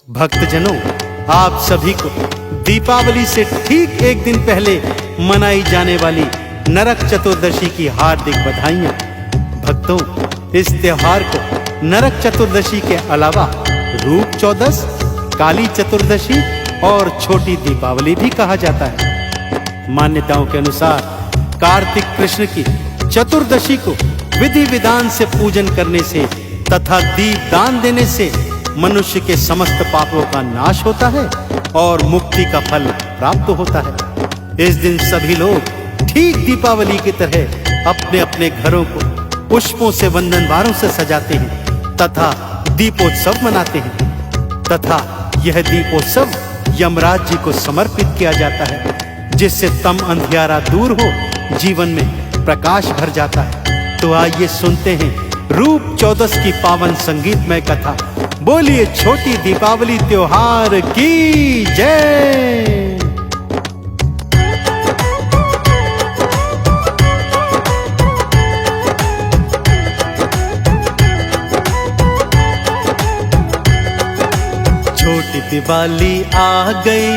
भक्तजनों, आप सभी को दीपावली से ठीक एक दिन पहले मनाई जाने वाली नरक चतुर्दशी की हार्दिक बधाइयां। भक्तों, इस त्योहार को नरक चतुर्दशी के अलावा रूप चौदस, काली चतुर्दशी और छोटी दीपावली भी कहा जाता है। मान्यताओं के अनुसार कार्तिक कृष्ण की चतुर्दशी को विधि विधान से पूजन करने से तथा दीप दान देने से मनुष्य के समस्त पापों का नाश होता है और मुक्ति का फल प्राप्त होता है। इस दिन सभी लोग ठीक दीपावली की तरह अपने अपने घरों को पुष्पों से वंदनवारों से सजाते हैं तथा दीपोत्सव मनाते हैं तथा यह दीपोत्सव यमराज जी को समर्पित किया जाता है, जिससे तम अंधियारा दूर हो, जीवन में प्रकाश भर जाता है। तो आइए सुनते हैं रूप चौदस की पावन संगीतमय कथा। बोलिए छोटी दीपावली त्योहार की जय। छोटी दिवाली आ गई,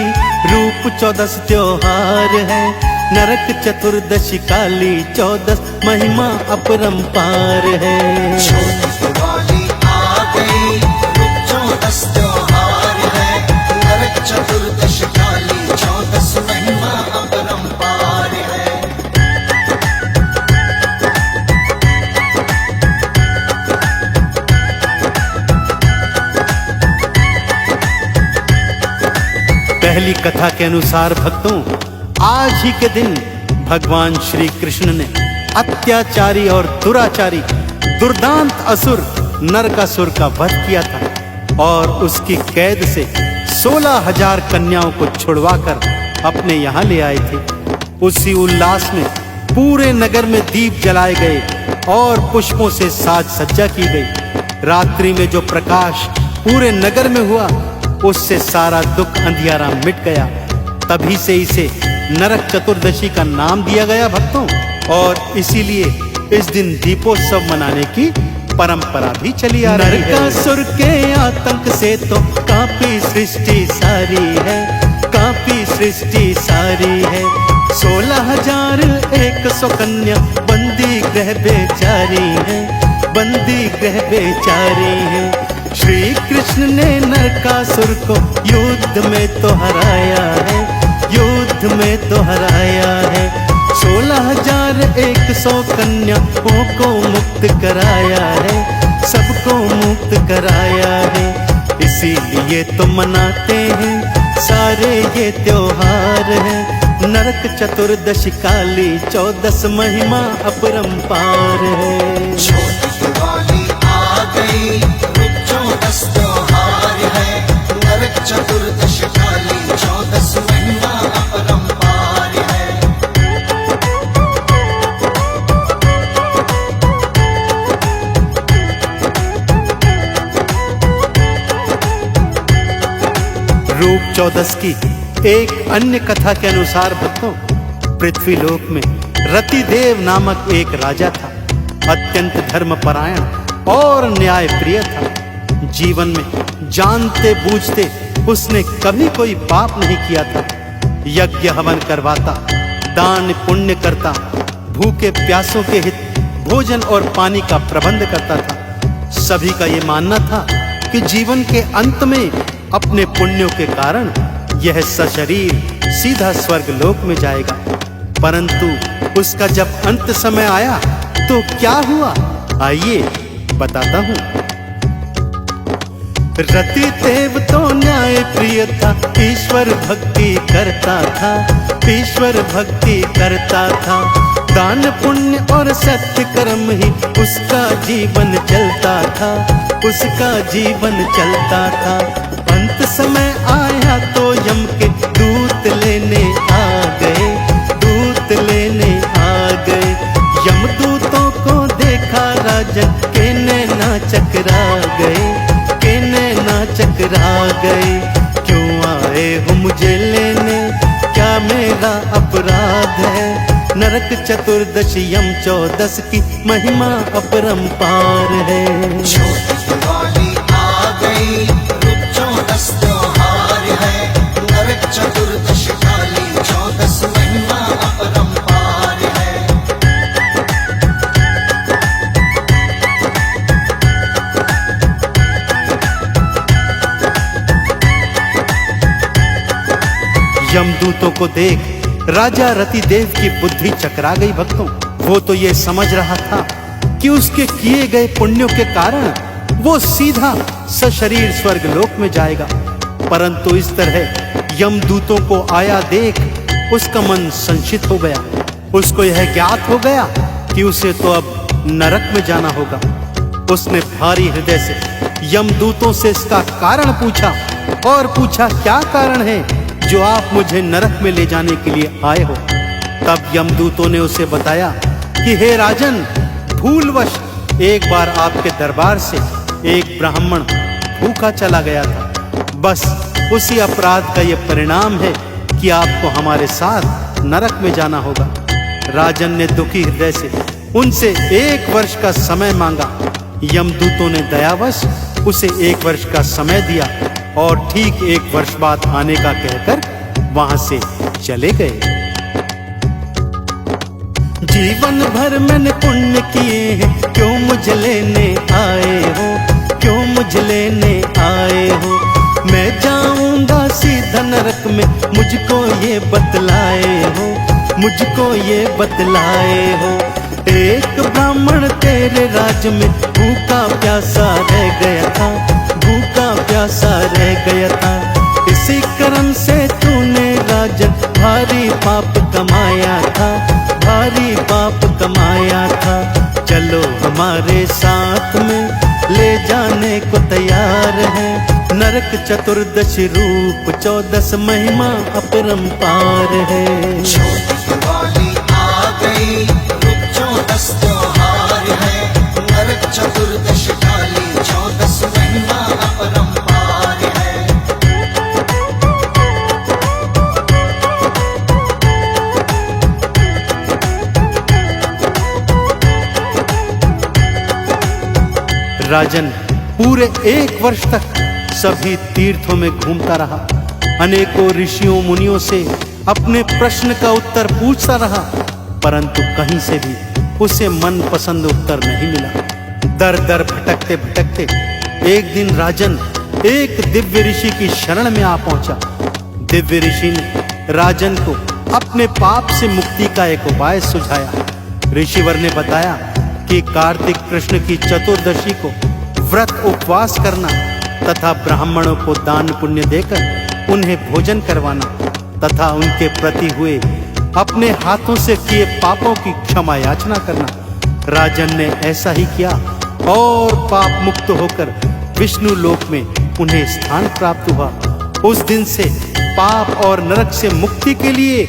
रूप चौदस त्योहार है। नरक चतुर्दशी काली चौदस महिमा अपरंपार है। छोटी दिवाली आ गई, रूप चौदस त्योहार है। नरक चतुर्दशी काली चौदस महिमा अपरंपार है। पहली कथा के अनुसार भक्तों, आज ही के दिन भगवान श्री कृष्ण ने अत्याचारी और दुराचारी दुर्दांत असुर नरकासुर का वध किया था और उसकी कैद से 16,000 कन्याओं को छुड़वाकर अपने यहाँ ले आए थे। उसी उल्लास में पूरे नगर में दीप जलाए गए और पुष्पों से साज सज्जा की गई। रात्रि में जो प्रकाश पूरे नगर में हुआ, उससे सारा दुख अंधियारा मिट गया। तभी से इसे नरक चतुर्दशी का नाम दिया गया भक्तों, और इसीलिए इस दिन दीपोत्सव मनाने की परंपरा भी चली आ रही है। नरकासुर के आतंक से तो काफी सृष्टि सारी है, काफी सृष्टि सारी है। 16,100 कन्या बंदी गृह बेचारी है, बंदी गृह बेचारी है। श्री कृष्ण ने नरकासुर को युद्ध में तो हराया है, युद्ध में तो हराया है। 16,100 कन्याओं को मुक्त कराया है, सबको मुक्त कराया है। इसीलिए तो मनाते हैं सारे ये त्योहार है। नरक चतुर्दशी काली चौदस महिमा अपरंपार है। छोटी दिवाली आ गई, रूप चौदस त्योहार है। नरक चतुर्दशी काली चौदस महिमा अपरंपार है। रूप चौदस की एक अन्य कथा के अनुसार भक्तों, पृथ्वीलोक में रतिदेव नामक एक राजा था। अत्यंत धर्मपरायण और न्याय प्रिय था। जीवन में जानते बूझते उसने कभी कोई पाप नहीं किया था। यज्ञ हवन करवाता, दान पुण्य करता, भूखे प्यासों के हित भोजन और पानी का प्रबंध करता था। सभी का ये मानना था कि जीवन के अंत में अपने पुण्यों के कारण यह सशरीर सीधा स्वर्ग लोक में जाएगा। परंतु उसका जब अंत समय आया तो क्या हुआ, आइए बताता हूँ। रतिदेव तो न्याय प्रिय था, ईश्वर भक्ति करता था, ईश्वर भक्ति करता था। दान पुण्य और सत्य कर्म ही उसका जीवन चलता था, उसका जीवन चलता था। अंत समय आया तो यम के दूत लेने आ गए, दूत लेने आ गए। यमदूतों को देखा राजन के नैना चकरा गए, के नैना चकरा गए। क्यों आए हो मुझे लेने, क्या मेरा अपराध है। नरक चतुर्दशी यम चौदस की महिमा अपरंपार है। छोटी दिवाली आ गई, रूप चौदस यमदूतों को देख राजा रतिदेव की बुद्धि चकरा गई भक्तों। वो तो ये समझ रहा था कि उसके किए गए पुण्यों के कारण वो सीधा सशरीर स्वर्ग लोक में जाएगा, परंतु इस तरह यमदूतों को आया देख उसका मन संशित हो गया। उसको यह ज्ञात हो गया कि उसे तो अब नरक में जाना होगा। उसने भारी हृदय से यमदूतों से इसका कारण पूछा और पूछा, क्या कारण है जो आप मुझे नरक में ले जाने के लिए आए हो? तब यमदूतों ने उसे बताया कि हे राजन, भूलवश एक बार आपके दरबार से एक ब्राह्मण भूखा चला गया था। बस उसी अपराध का यह परिणाम है कि आपको हमारे साथ नरक में जाना होगा। राजन ने दुखी हृदय से उनसे 1 वर्ष का समय मांगा। यमदूतों ने दयावश उसे 1 वर्ष का समय दिया और ठीक 1 वर्ष बाद आने का कहकर वहां से चले गए। जीवन भर मैंने पुण्य किए हैं, क्यों मुझे लेने आए हो? क्यों मुझे लेने आए हो? मैं जाऊंगा सीधा नरक में, मुझको ये बतलाए हो, मुझको ये बतलाए हो। एक ब्राह्मण तेरे राज में भूखा प्यासा रह गया था, भूखा प्यासा रह गया था। इसी कारण से तूने राजन भारी पाप कमाया था, भारी पाप कमाया था। चलो हमारे साथ में ले जाने को तैयार है। नरक चतुर्दशी रूप 14 महिमा अपरंपार है। छोटी दिवाली आ गई, रुक 14 त्योहार है। नरक चतुर्दशी काली 14 महिमा अपरंपार है। राजन पूरे 1 वर्ष तक सभी तीर्थों में घूमता रहा। अनेकों ऋषियों मुनियों से अपने प्रश्न का उत्तर पूछता रहा, परंतु कहीं से भी उसे मनपसंद उत्तर नहीं मिला। दर दर भटकते भटकते एक दिन राजन एक दिव्य ऋषि की शरण में आ पहुंचा। दिव्य ऋषि ने राजन को अपने पाप से मुक्ति का एक उपाय सुझाया। ऋषिवर ने बताया कि कार्तिक कृष्ण की चतुर्दशी को व्रत उपवास करना तथा ब्राह्मणों को दान पुण्य देकर उन्हें भोजन करवाना तथा उनके प्रति हुए अपने हाथों से किए पापों की क्षमा याचना करना। राजन ने ऐसा ही किया और पाप मुक्त होकर विष्णु लोक में उन्हें स्थान प्राप्त हुआ। उस दिन से पाप और नरक से मुक्ति के लिए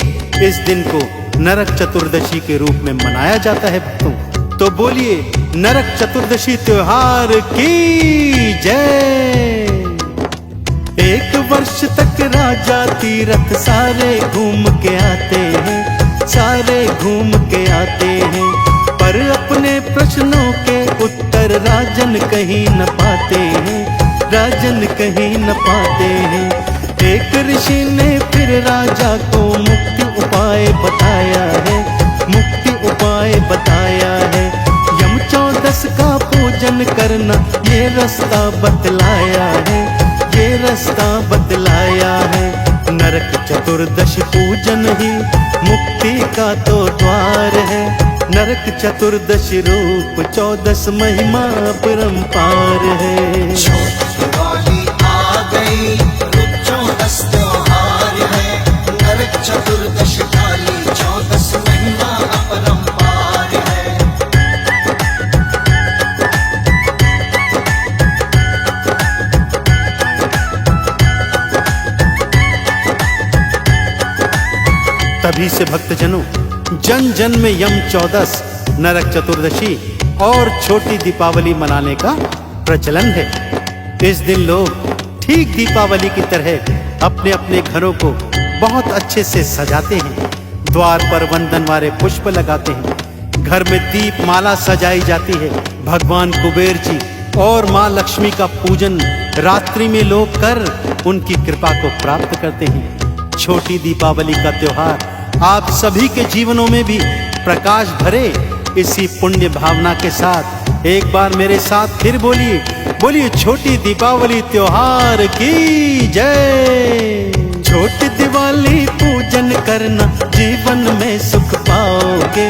इस दिन को नरक चतुर्दशी के रूप में मनाया जाता है भक्तों। तो बोलिए नरक चतुर्दशी त्योहार की जय। 1 वर्ष तक राजा तीरथ सारे घूम के आते हैं, सारे घूम के आते हैं, पर अपने प्रश्नों के उत्तर राजन कहीं न पाते हैं, राजन कहीं न पाते हैं। एक ऋषि ने फिर राजा को मुक्ति उपाय बताया है, मुक्ति उपाय बताया है। यम 14 का पूजन करना ये रास्ता बतलाया है, ये रास्ता बतलाया है। नरक चतुर्दशी पूजन ही मुक्ति का तो द्वार है। नरक चतुर्दशी रूप 14 महिमा अपरंपार है। छोटी दिवाली आ गई, रुक 14 त्योहार है। नरक चतुर्दशी काली 14 महिमा अपरंपार है। तभी से भक्तजनों जन जन में यम 14 नरक चतुर्दशी और छोटी दीपावली मनाने का प्रचलन है। इस दिन लोग ठीक दीपावली की तरह अपने अपने घरों को बहुत अच्छे से सजाते हैं, द्वार पर वंदन वाले पुष्प लगाते हैं, घर में दीप माला सजाई जाती है। भगवान कुबेर जी और माँ लक्ष्मी का पूजन रात्रि में लोग कर उनकी कृपा को प्राप्त करते हैं। छोटी दीपावली का त्योहार आप सभी के जीवनों में भी प्रकाश भरे। इसी पुण्य भावना के साथ एक बार मेरे साथ फिर बोलिए, बोलिए छोटी दीपावली त्योहार की जय। छोटी दिवाली पूजन करना, जीवन में सुख पाओगे,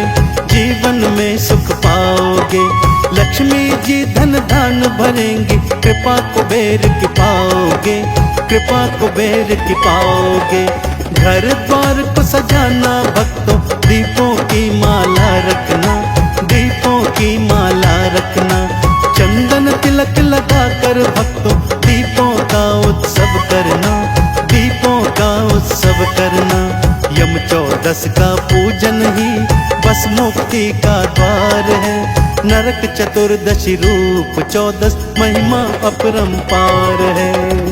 जीवन में सुख पाओगे। लक्ष्मी जी धन धान भरेंगी, कृपा कुबेर की पाओगे, कृपा कुबेर की पाओगे। घर द्वार को सजाना भक्तों, दीपों की माला रखना, दीपों की माला रखना। चंदन तिलक लगाकर भक्तों, दीपों का उत्सव करना, दीपों का उत्सव करना। यम 14 का पूजन ही बस मुक्ति का द्वार है। नरक चतुर्दशी रूप 14 महिमा अपरंपार है।